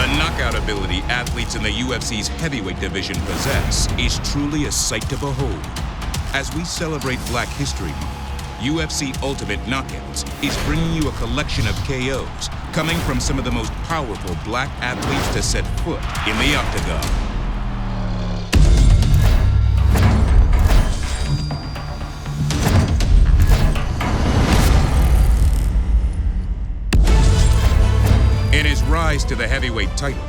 The knockout ability athletes in the UFC's heavyweight division possess is truly a sight to behold. As we celebrate Black History Month, UFC Ultimate Knockouts is bringing you a collection of KOs coming from some of the most powerful black athletes to set foot in the octagon. In his rise to the heavyweight title,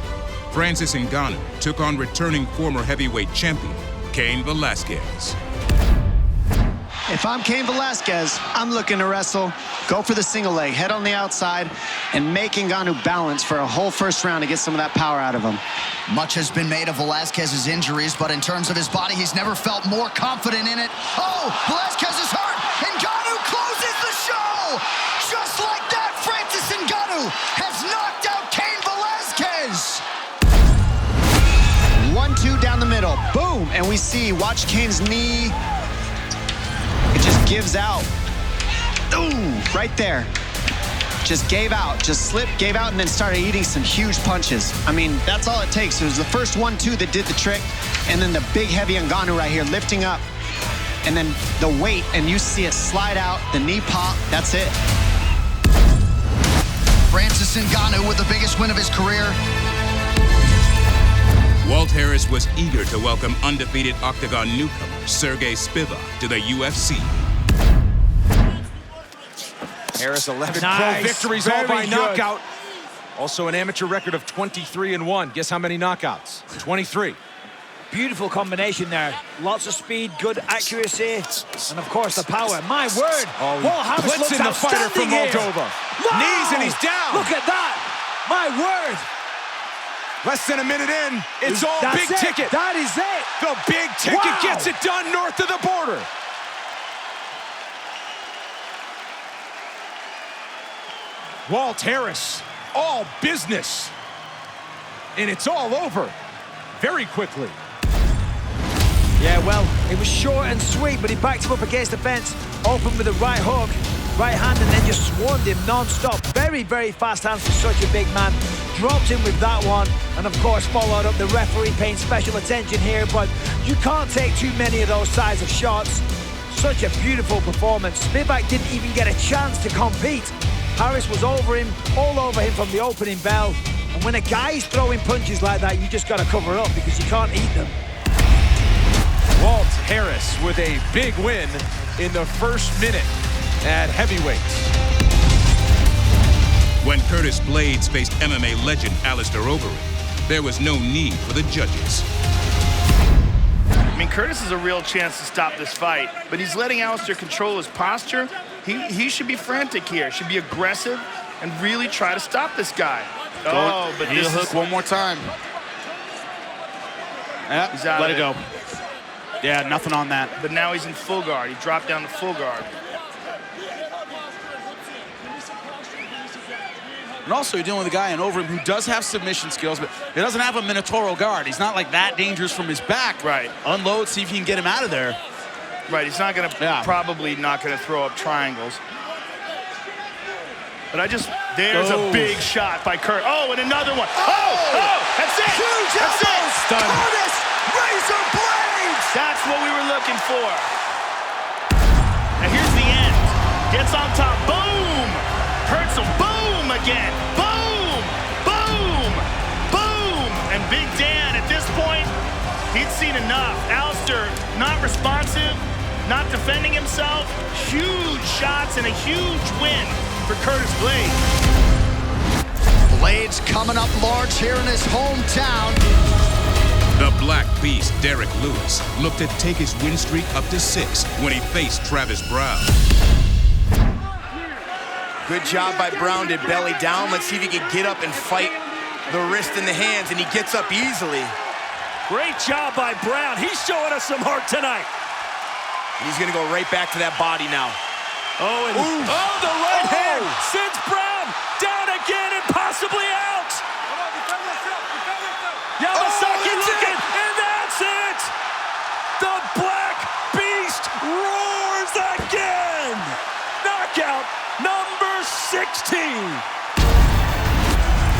Francis Ngannou took on returning former heavyweight champion, Cain Velasquez. If I'm Cain Velasquez, I'm looking to wrestle, go for the single leg, head on the outside, and make Ngannou balance for a whole first round to get some of that power out of him. Much has been made of Velasquez's injuries, but in terms of his body, he's never felt more confident in it. Oh, Velasquez is hurt! Ngannou closes the show! Just like that, Francis Ngannou has knocked out Cain Velasquez! 1-2 down the middle, boom! And we see, watch Cain's knee. It just gives out. Ooh, right there. Just gave out, just slipped, gave out, and then started eating some huge punches. I mean, that's all it takes. It was the first 1-2 that did the trick, and then the big heavy Ngannou right here lifting up, and then the weight, and you see it slide out, the knee pop, that's it. Francis Ngannou with the biggest win of his career. Walt Harris was eager to welcome undefeated Octagon newcomer Sergey Spivak to the UFC. Harris 11 pro victories, all by knockout. Also an amateur record of 23-1. Guess how many knockouts? 23. Beautiful combination there. Lots of speed, good accuracy, and of course the power. My word! Oh, Walt Harris looks blitzing the fighter from Moldova. Wow! Knees and he's down. Look at that! My word! Less than a minute in, it's all That's big it. ticket. That is it. The big ticket Wow. gets it done north of the border. Walt Harris, all business. And it's all over very quickly. Yeah, well, it was short and sweet, but he backed him up against the fence, opened with a right hook, right hand, and then just swarmed him non-stop. Very, very fast hands for such a big man. Dropped him with that one, and of course followed up. The referee paying special attention here, but you can't take too many of those size of shots. Such a beautiful performance. Spivak didn't even get a chance to compete. Harris was over him, all over him from the opening bell. And when a guy's throwing punches like that, you just got to cover up because you can't eat them. Walt Harris with a big win in the first minute at heavyweight. When Curtis Blades faced MMA legend Alistair Overeem, there was no need for the judges. I mean, Curtis has a real chance to stop this fight, but he's letting Alistair control his posture. He should be frantic here, should be aggressive, and really try to stop this guy. Oh, but heel hook one more time. Yep, he's out let of it go. Yeah, nothing on that. But now he's in full guard. He dropped down to full guard. And also, you're dealing with a guy in Overeem who does have submission skills, but he doesn't have a Minotauro guard. He's not like that dangerous from his back. Right. Unload, see if you can get him out of there. Right, he's not going to, probably not going to throw up triangles. But there's a big shot by Kurt. Oh, and another one. Oh, that's it. Huge That's elbows. it. Done. Curtis, razor blades. That's what we were looking for. Now here's the end. Gets on top. Boom. Hurts him. Boom again. Boom. Boom. Boom. And Big Dan, at this point, he'd seen enough. Alistair, not responsive, not defending himself. Huge shots and a huge win for Curtis Blades. Blades coming up large here in his hometown. The Black Beast, Derrick Lewis, looked to take his win streak up to 6 when he faced Travis Brown. Good job by Brown to belly down. Let's see if he can get up and fight the wrist and the hands, and he gets up easily. Great job by Brown. He's showing us some heart tonight. He's gonna go right back to that body now. Oh, and the right hand sends Brown down again and possibly out. Yamasaki looking, and that's it. The Black Beast roars again. Knockout number 16.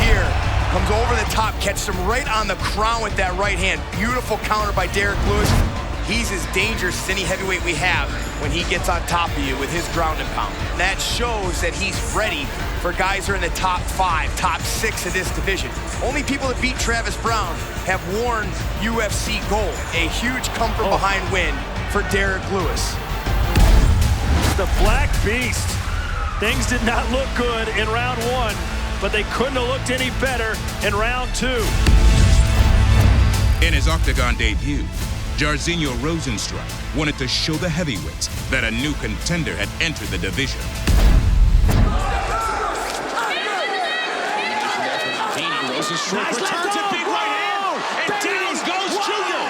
Here, Comes over the top, catches him right on the crown with that right hand. Beautiful counter by Derrick Lewis. He's as dangerous as any heavyweight we have when he gets on top of you with his ground and pound. And that shows that he's ready for guys who are in the top 5, top 6 of this division. Only people that beat Travis Brown have worn UFC gold. A huge come from behind win for Derrick Lewis. The Black Beast. Things did not look good in round 1, but they couldn't have looked any better in round 2. In his octagon debut, JAIRZINHO ROZENSTRUIK wanted to show the heavyweights that a new contender had entered the division. ROZENSTRUIK returns a big right hand, and down goes Junior.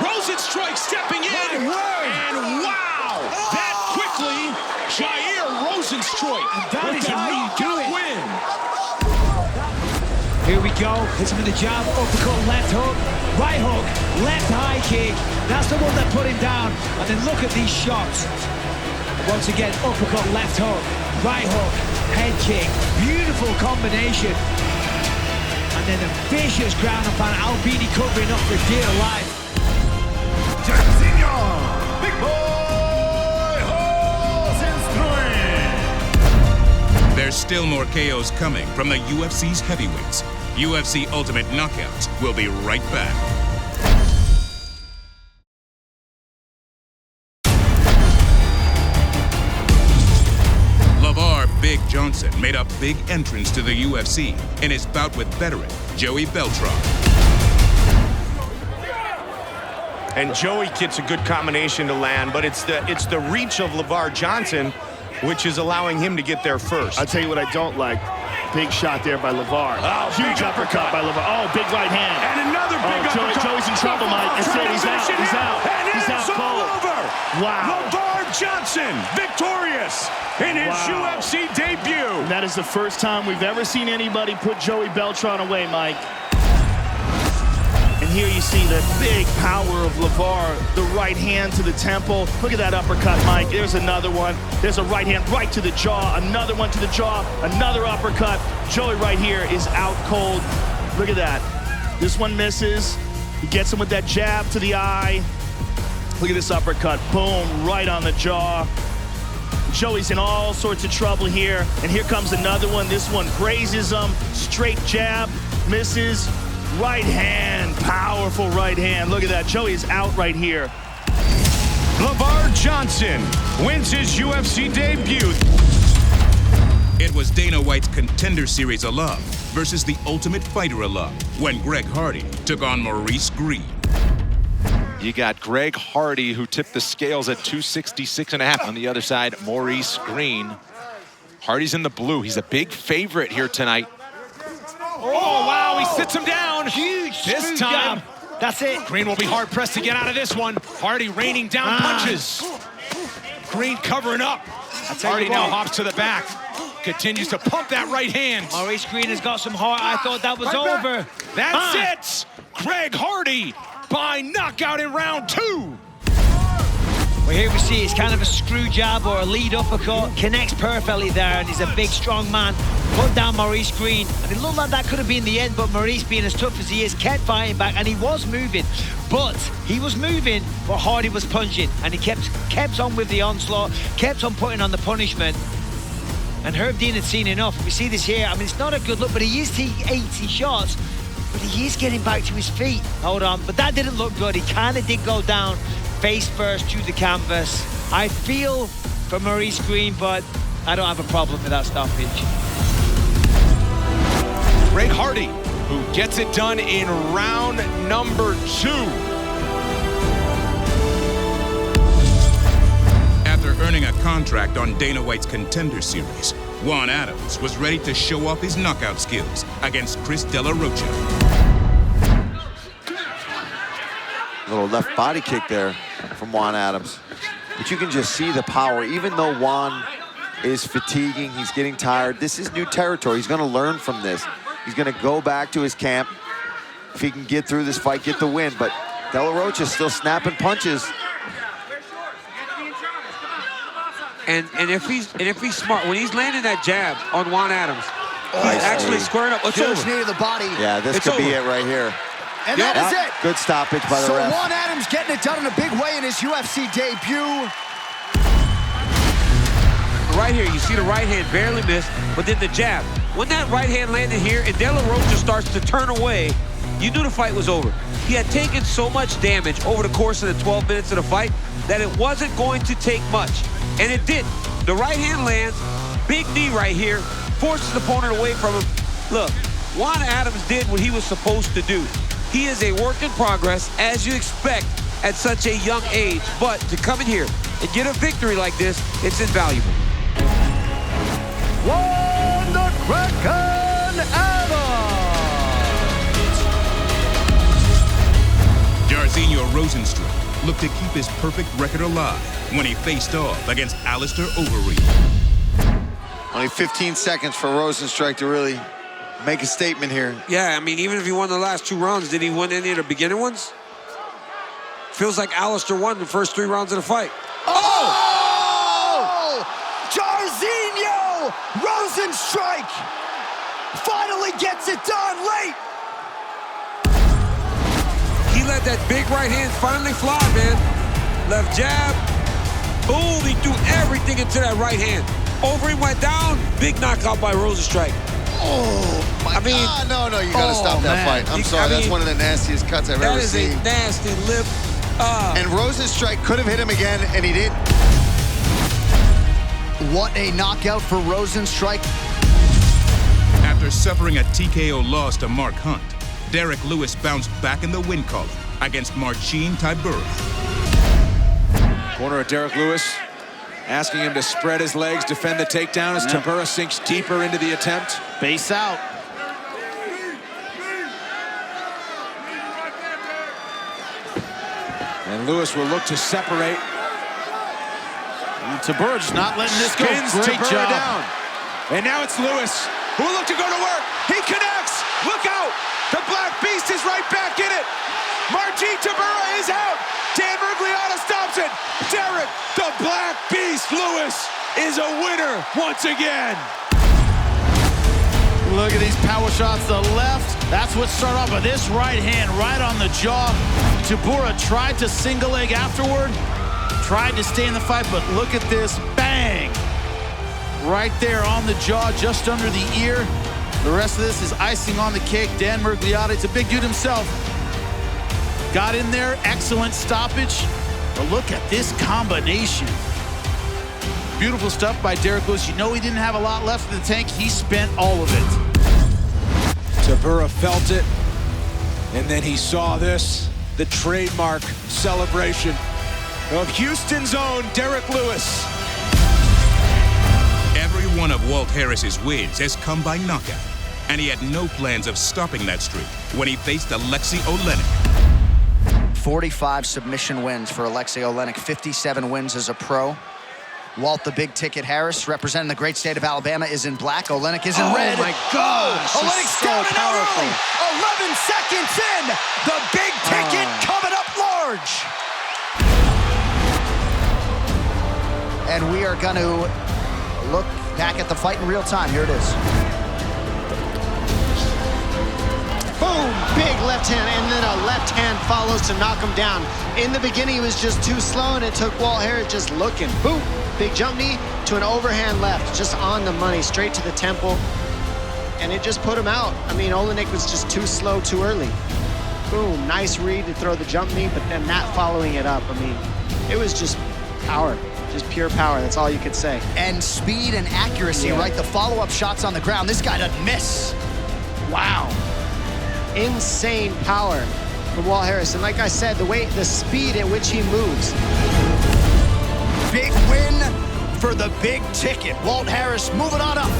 ROZENSTRUIK stepping in, and wow! That quickly, Jair ROZENSTRUIK with the knockout win. Here we go. Hits him with the jab, uppercut, left hook, right hook, left high kick. That's the one that put him down. And then look at these shots. Once again, uppercut, left hook, right hook, head kick. Beautiful combination. And then a vicious ground and pound. Albini covering up for dear life. JAIRZINHO, big boy, ROZENSTRUIK. There's still more KOs coming from the UFC's heavyweights. UFC Ultimate Knockouts will be right back. LAVAR Big Johnson made a big entrance to the UFC in his bout with veteran Joey Beltran. And Joey gets a good combination to land, but it's the reach of LAVAR Johnson which is allowing him to get there first. I'll tell you what I don't like. Big shot there by LAVAR. Oh, huge uppercut by LAVAR. Oh, big right hand. And another big uppercut. Joey's in trouble, Mike. It's it. He's out. He's out. And he's out all cold. over. Wow. LAVAR Johnson victorious in his UFC debut. And that is the first time we've ever seen anybody put Joey Beltran away, Mike. And here you see the big power of LAVAR, the right hand to the temple. Look at that uppercut, Mike. There's another one. There's a right hand right to the jaw, another one to the jaw, another uppercut. Joey right here is out cold. Look at that. This one misses. He gets him with that jab to the eye. Look at this uppercut. Boom, right on the jaw. Joey's in all sorts of trouble here. And here comes another one. This one grazes him. Straight jab, misses. Right hand, powerful right hand. Look at that, Joey is out right here. LAVAR Johnson wins his UFC debut. It was Dana White's Contender Series alum versus the Ultimate Fighter alum when Greg Hardy took on Maurice Greene. You got Greg Hardy, who tipped the scales at 266.5. On the other side, Maurice Greene. Hardy's in the blue. He's a big favorite here tonight. Oh, wow, he sits him down. Huge this time. Jab. That's it. Greene will be hard-pressed to get out of this one. Hardy raining down punches. Greene covering up. Hardy now hops to the back. Continues to pump that right hand. Maurice Greene has got some heart. I thought that was over. That's it. Greg Hardy by knockout in round 2. Well, here we see it's kind of a screw jab or a lead uppercut. Connects perfectly there, and he's a big, strong man. Put down Maurice Greene, and it looked like that could have been the end, but Maurice, being as tough as he is, kept fighting back, and he was moving. But he was moving, but Hardy was punching, and he kept on with the onslaught, kept on putting on the punishment. And Herb Dean had seen enough. We see this here. I mean, it's not a good look, but he is taking 80 shots, but he is getting back to his feet. Hold on, but that didn't look good. He kind of did go down face first to the canvas. I feel for Maurice Greene, but I don't have a problem with that stoppage. Greg Hardy, who gets it done in round number 2. After earning a contract on Dana White's Contender Series, Juan Adams was ready to show off his knockout skills against Chris De La Rocha. Little left body kick there from Juan Adams. But you can just see the power. Even though Juan is fatiguing, he's getting tired, this is new territory. He's going to learn from this. He's going to go back to his camp. If he can get through this fight, get the win. But De La Rocha's still snapping punches. And if he's smart, when he's landing that jab on Juan Adams, He's actually squaring up. It's Huge over. knee to the body. Yeah, this could be it right here. And that is it. Good stoppage by the so ref. Juan Adams getting it done in a big way in his UFC debut. Right here, you see the right hand barely missed, but then the jab. When that right hand landed here and De La Rocha starts to turn away, you knew the fight was over. He had taken so much damage over the course of the 12 minutes of the fight that it wasn't going to take much. And it did. The right hand lands, big knee right here, forces the opponent away from him. Look, Juan Adams did what he was supposed to do. He is a work in progress, as you expect at such a young age. But to come in here and get a victory like this, it's invaluable. Juan the Kraken Adams! JAIRZINHO Rozenstruik looked to keep his perfect record alive when he faced off against ALISTAIR OVEREEM. Only 15 seconds for Rozenstruik to really make a statement here. Yeah, I mean, even if he won the last 2 rounds, did he win any of the beginning ones? Feels like Alistair won the first 3 rounds of the fight. Oh! JAIRZINHO Rozenstruik finally gets it done late. He let that big right hand finally fly, man. Left jab. Boom, he threw everything into that right hand. Overeem went down. Big knockout by Rozenstruik. Oh, my God. No, you got to stop that fight. I'm sorry, that's one of the nastiest cuts I've ever seen. That is a nasty lip. And Rozenstruik could have hit him again, and he didn't. What a knockout for Rozenstruik. After suffering a TKO loss to Mark Hunt, Derrick Lewis bounced back in the win column against Marcin Tybura. Corner of Derrick Lewis, asking him to spread his legs, defend the takedown as Tybura sinks deeper into the attempt. Base out. And Lewis will look to separate. And Tybura just not letting this go. Spins Great Tybura job. down. And now it's Lewis who will look to go to work. He connects. Look out. The Black Beast is right back in it. Marcin Tybura is out. Dan Miragliotta stops it. Derrick, the Black Beast Lewis, is a winner once again. Look at these power shots to the left. That's what started off with this right hand right on the jaw. Tybura tried to single leg afterward. Tried to stay in the fight, but look at this. Bang! Right there on the jaw, just under the ear. The rest of this is icing on the cake. Dan Miragliotta, it's a big dude himself. Got in there, excellent stoppage. But look at this combination. Beautiful stuff by Derrick Lewis. You know he didn't have a lot left in the tank. He spent all of it. Tybura felt it, and then he saw this, the trademark celebration of Houston's own Derrick Lewis. Every one of Walt Harris's wins has come by knockout, and he had no plans of stopping that streak when he faced Alexei Oleinik. 45 submission wins for Alexei Oleinik, 57 wins as a pro. Walt the Big Ticket Harris, representing the great state of Alabama, is in black. Oleinik is in red. Oh my gosh, Oleinik's so down and out powerful. early. 11 seconds in. The Big Ticket coming up large. And we are going to look back at the fight in real time. Here it is. Boom! Big left hand, and then a left hand follows to knock him down. In the beginning, he was just too slow, and it took Walt Harris just looking. Boom! Big jump knee to an overhand left, just on the money, straight to the temple. And it just put him out. I mean, Oleinik was just too slow too early. Boom, nice read to throw the jump knee, but then not following it up. I mean, it was just power, just pure power. That's all you could say. And speed and accuracy, right? The follow-up shots on the ground. This guy doesn't miss. Wow. Insane power from Walt Harris. And like I said, the speed at which he moves. Big win for the Big Ticket. Walt Harris moving on up.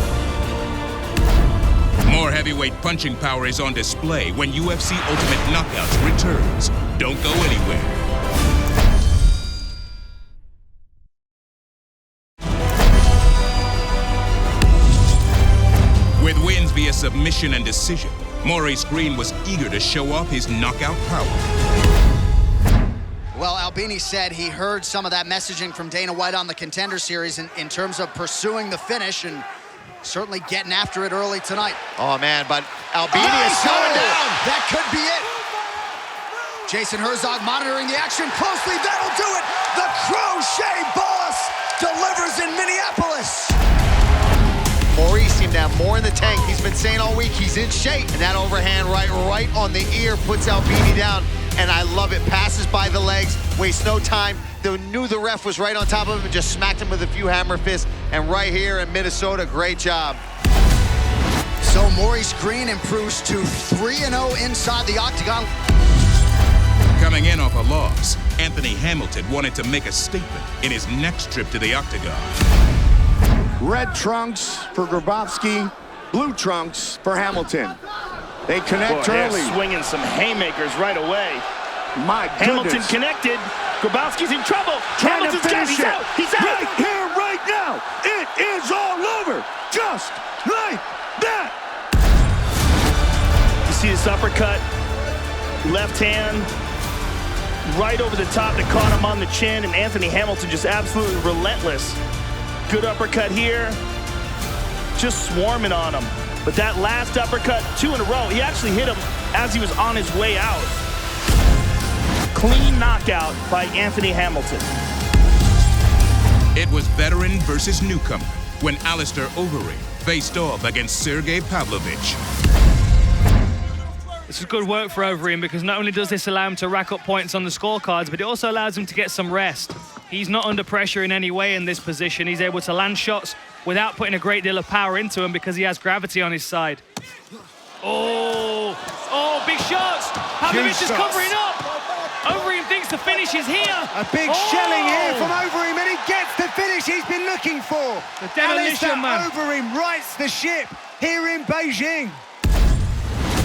More heavyweight punching power is on display when UFC Ultimate Knockouts returns. Don't go anywhere. With wins via submission and decision, Maurice Greene was eager to show off his knockout power. Well, Albini said he heard some of that messaging from Dana White on the Contender Series in terms of pursuing the finish, and Certainly getting after it early tonight. Oh, man, but Albini is slowing down. That could be it. Jason Herzog monitoring the action closely. That'll do it. The Crochet Boss delivers in Minneapolis. Maurice seemed to have more in the tank. He's been saying all week he's in shape. And that overhand right on the ear puts Albini down. And I love it. Passes by the legs, wastes no time. They knew the ref was right on top of him and just smacked him with a few hammer fists. And right here in Minnesota, great job. So Maurice Greene improves to 3-0 inside the octagon. Coming in off a loss, Anthony Hamilton wanted to make a statement in his next trip to the octagon. Red trunks for Grabowski, blue trunks for Hamilton. They connect early. Swinging some haymakers right away. My Hamilton goodness. connected. Grabowski's in trouble. Hamilton's got it. He's out. He's out. Right here, right now. It is all over. Just like that. You see this uppercut, left hand, right over the top that caught him on the chin, and Anthony Hamilton just absolutely relentless. Good uppercut here, just swarming on him. But that last uppercut, 2 in a row, he actually hit him as he was on his way out. Clean knockout by Anthony Hamilton. It was veteran versus newcomer when ALISTAIR OVEREEM faced off against Sergey Pavlovich. This is good work for Overeem because not only does this allow him to rack up points on the scorecards, but it also allows him to get some rest. He's not under pressure in any way in this position. He's able to land shots without putting a great deal of power into them because he has gravity on his side. Oh, big shots. Pavlovich is covering up. Overeem thinks the finish is here. A big shelling here from Overeem, and he gets the finish he's been looking for. The demolition, man. Overeem rights the ship here in Beijing.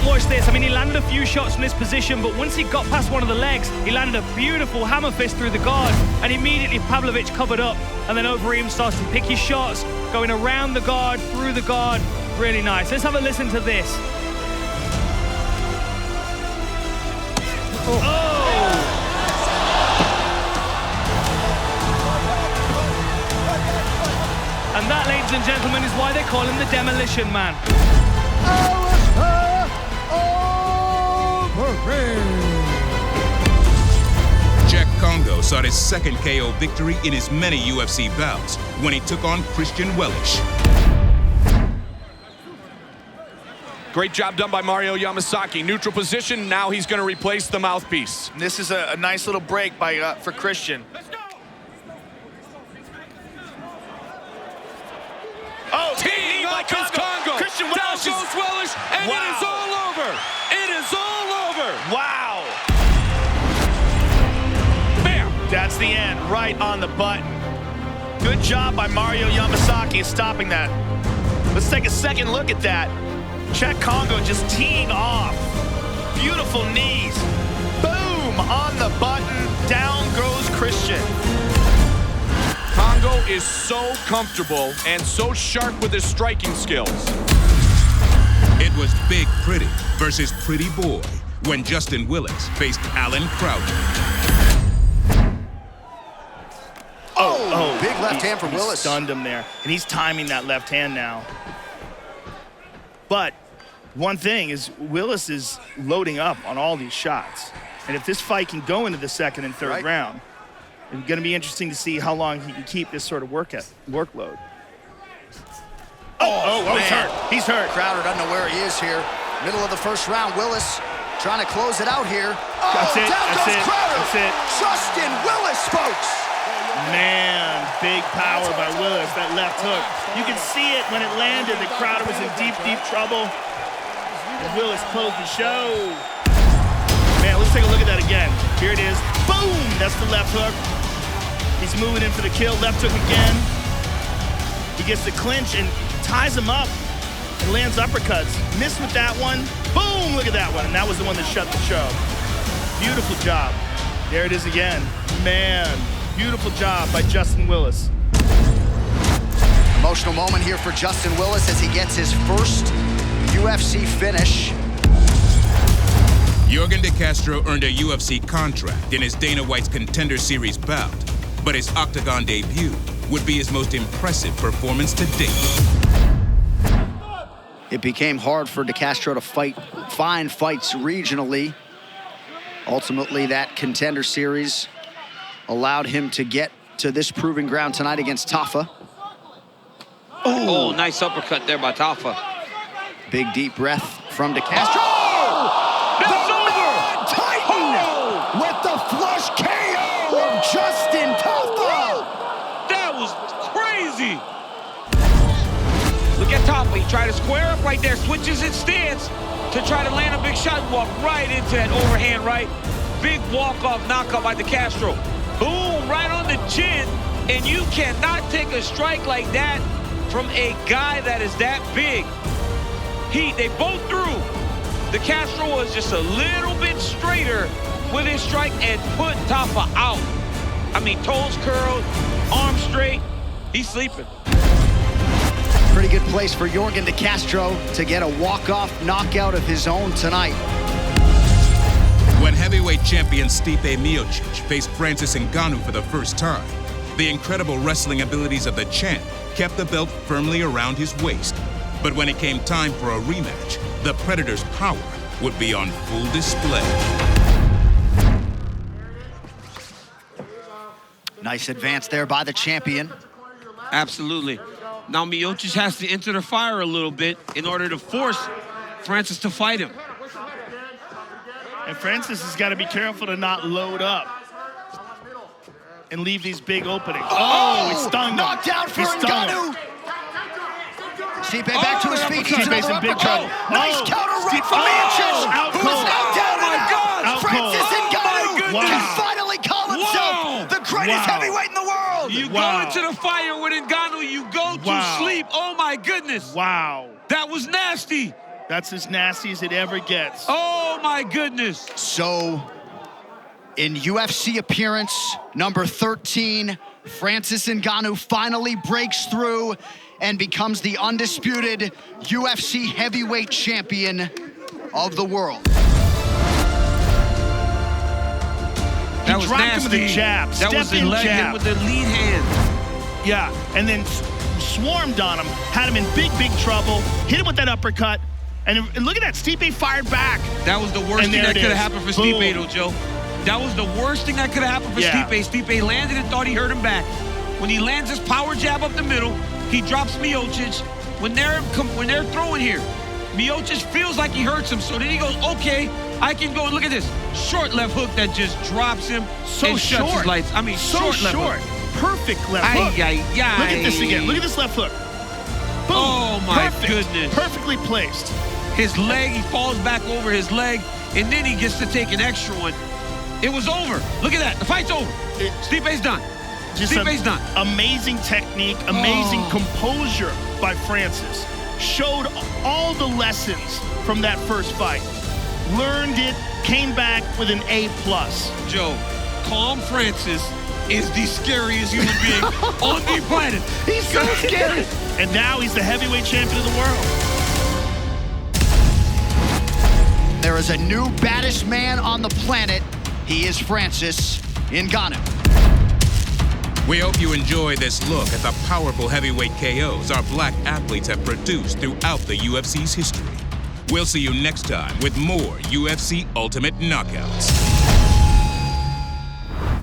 Watch this. I mean, he landed a few shots from this position, but once he got past one of the legs, he landed a beautiful hammer fist through the guard, and immediately Pavlovich covered up, and then Overeem starts to pick his shots, going around the guard, through the guard. Really nice. Let's have a listen to this. And that, ladies and gentlemen, is why they call him the Demolition Man. Czech Congo sought his second KO victory in his many UFC bouts when he took on Christian Wellisch. Great job done by Mario Yamasaki. Neutral position, now he's going to replace the mouthpiece. This is a nice little break by for Christian. Oh, Team by Congo. Christian Down Wellisch goes Wellisch, and Wow. it is all over. It is all over. Wow. Bam. That's the end, right on the button. Good job by Mario Yamasaki stopping that. Let's take a second look at that. Czech Congo just teeing off. Beautiful knees. Boom, on the button. Down goes Christian. Congo is so comfortable and so sharp with his striking skills. It was Big Pretty versus Pretty Boy when Justin Willis faced Alan Crowder. Oh, big left hand from Willis. Stunned him there, and he's timing that left hand now. But one thing is Willis is loading up on all these shots. And if this fight can go into the second and third round, it's going to be interesting to see how long he can keep this sort of workload. He's hurt. He's hurt. Crowder doesn't know where he is here. Middle of the first round, Willis trying to close it out here. That's it. Down That's goes it. Crowder. That's it. Justin Willis, folks. Man, big power by Willis, that left hook. You can see it when it landed that Crowder was in deep, deep trouble. And Willis closed the show. Man, let's take a look at that again. Here it is. Boom! That's the left hook. He's moving in for the kill. Left hook again. He gets the clinch and ties him up and lands uppercuts. Missed with that one. Boom! Look at that one. And that was the one that shut the show. Beautiful job. There it is again. Man, beautiful job by Justin Willis. Emotional moment here for Justin Willis as he gets his first UFC finish. Yorgan de Castro earned a UFC contract in his Dana White's Contender Series bout, but his octagon debut would be his most impressive performance to date. It became hard for DeCastro to find fights regionally. Ultimately, that Contender Series allowed him to get to this proving ground tonight against Tafa. Oh, nice uppercut there by Tafa. Big deep breath from DeCastro. That's over! Titan with the flush KO of Justin Tafa. That was crazy. Look at Tafa. He tried to square up right there, switches his stance to try to land a big shot and walk right into that overhand right. Big walk-off knockout by DeCastro. Boom, right on the chin. And you cannot take a strike like that from a guy that is that big. They both threw. DeCastro was just a little bit straighter with his strike and put Tafa out. I mean, toes curled, arms straight. He's sleeping. Pretty good place for Yorgan DeCastro to get a walk-off knockout of his own tonight. When heavyweight champion Stipe Miocic faced Francis Ngannou for the first time, the incredible wrestling abilities of the champ kept the belt firmly around his waist. But when it came time for a rematch, the Predator's power would be on full display. Nice advance there by the champion. Absolutely. Now Miocic has to enter the fire a little bit in order to force Francis to fight him. And Francis has got to be careful to not load up and leave these big openings. Oh, he stung him. Knocked down for Ngannou. Stipe back to his feet. Stipe's in big trouble. Nice counter right from Miocic, who was knocked down and out. Francis Ngannou can finally call himself the greatest heavyweight in the world. You go into the fire with Ngannou, you go to sleep. Oh my goodness. Wow. That was nasty. That's as nasty as it ever gets. Oh my goodness. So, in UFC appearance number 13, Francis Ngannou finally breaks through and becomes the undisputed UFC heavyweight champion of the world. That was dropped nasty. him with a jab. That was the leg hit with the lead hand. Yeah, and then swarmed on him, had him in big, big trouble, hit him with that uppercut, and look at that, Stipe fired back. That was the worst thing that could have happened for Stipe, though, Joe. That was the worst thing that could have happened for Stipe. Stipe landed and thought he hurt him back. When he lands his power jab up the middle, he drops Miocic. When they're throwing here, Miocic feels like he hurts him, so then he goes, okay, I can go. Look at this short left hook that just drops him and shuts his lights. I mean, so short left hook. Perfect left hook. Look at this again. Look at this left hook. Boom. Oh my goodness. Perfectly placed. His leg, he falls back over his leg, and then he gets to take an extra one. It was over. Look at that. The fight's over. Stipe's done. Stipe's done. Amazing technique, amazing composure by Francis. Showed all the lessons from that first fight. Learned it, came back with an A+. Joe, calm Francis is the scariest human being on the planet. He's so scary. And now he's the heavyweight champion of the world. There is a new baddest man on the planet. He is Francis Ngannou. We hope you enjoy this look at the powerful heavyweight KOs our black athletes have produced throughout the UFC's history. We'll see you next time with more UFC Ultimate Knockouts.